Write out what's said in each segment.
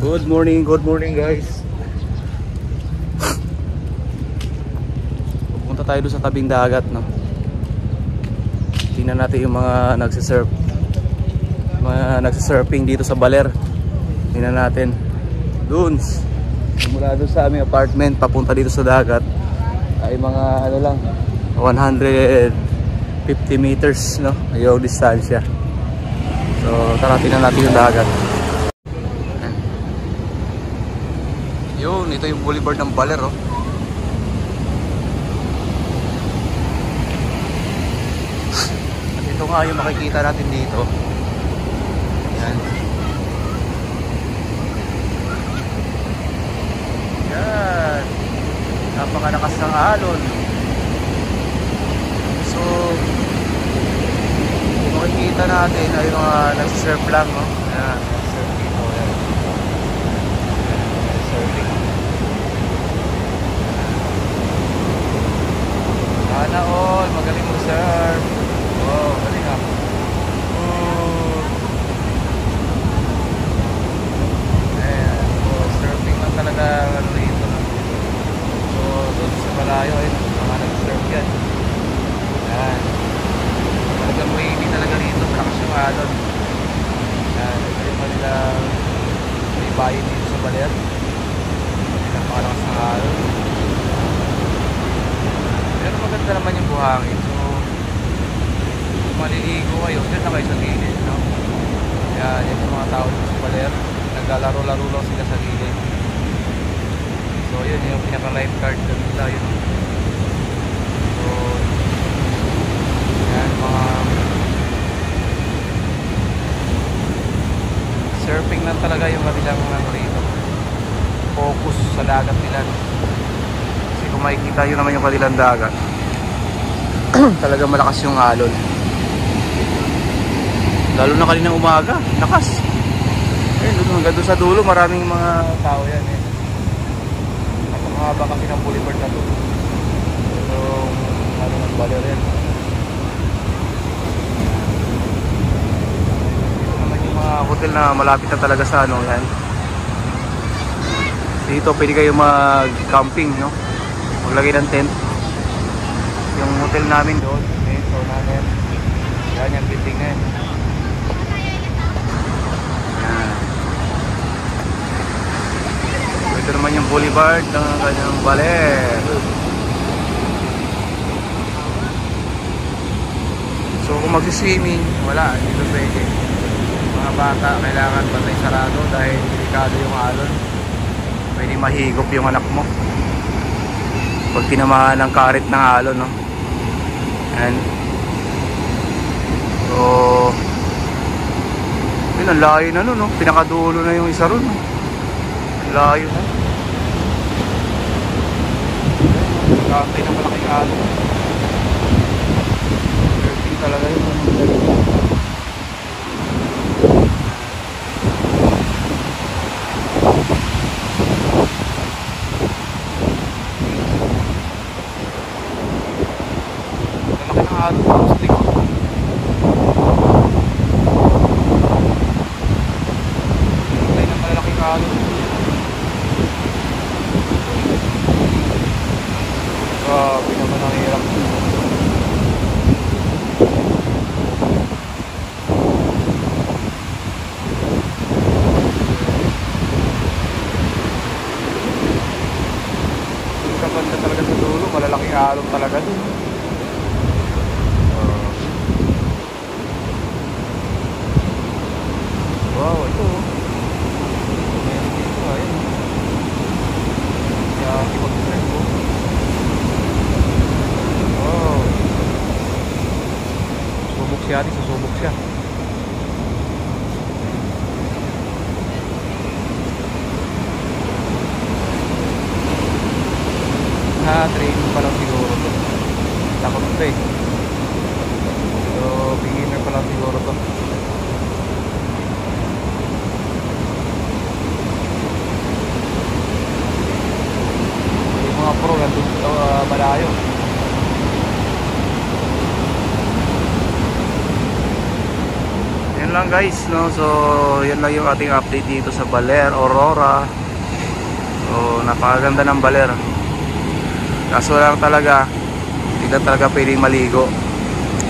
Good morning guys. Pupunta tayo doon sa tabing dagat, no? Tingnan natin yung mga nagsisurf. Mga nagsisurfing dito sa Baler. Tingnan natin. Doon. Mula doon sa aming apartment papunta dito sa dagat ay mga ano lang 150 meters, no? Yung distansya. So tara, tingnan natin yung dagat. Yun, ito yung boulevard ng Baler, oh. At ito nga yung makikita natin dito. Yan. Yan. Napakalakas ng alon. So yung makikita natin ay mga nagsisurf lang, no? Yan. Surf dito. Yan. Surfing. Sana all, magaling mo surf. Oh, galing ah. Ayan, oh, surfing lang talaga ano rito. So, doon sa malayo ay mga nag-surf yan. Ayan. Talagang wavy talaga rito, malakas yung alon. Ayan, ito yung kanila may bayan dito sa Baler. Napakalakas ng alon. Pero maganda naman yung buhangin. So kung maliligo kayo, dyan na kayo sa gilid, no? Yan, yung mga tao dito sa Baler, naglalaro-laro lang sila sa gilid. So yun, yung pinaka lifeguard nila, yun. So yan, mga surfing lang talaga yung kanilang ano rito, focus sa dagat nila, no? Kung makikita yun naman yung kanilang dagat, talagang malakas yung alon. Lalo na kaninang umaga, lakas. Ayun, hanggang doon sa dulo maraming mga tao yan, eh. Napakahaba kasi ng boulevard na doon. So ano ng Baler yan. Ito naman yung mga hotel na malapit na talaga sa ano yan. Dito pwede kayo mag-camping, no? Maglagay ng tent. Yung hotel namin doon, so namin yan, yung building na yan. Yan. So, ito naman yung boulevard ng kanyang Baler. So kung magsiswimming, wala, hindi ito pwede. Mga bata kailangan patay sarado dahil delikado yung alon. Pwede mahigop yung anak mo pag tinamaan ng karet ng alon, no? Ayan. So yun, ang layo na nun, no? Pinakadulo na yung isa ron, no? Ang layo na. Kakay na malaking alon. Surfing talaga yun. Malalaking alon talaga dun. Wow, ito. Meron dito, ayun. Kaya ipag-trend ko. Wow. Subok siya, susubok siya. Training pa lang siguro to. Takot ito eh. So beginner pa lang siguro to. Yung mga pro nandun malayo. Yan lang guys, no? So yan lang yung ating update dito sa Baler, Aurora. So napakaganda ng Baler. Kaso lang talaga, hindi na talaga pwedeng maligo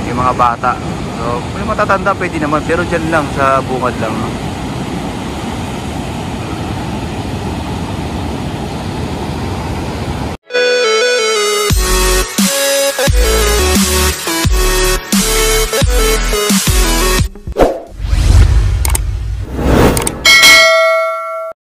yung mga bata. So kung matatanda pwede naman, pero dyan lang sa bungad lang, no?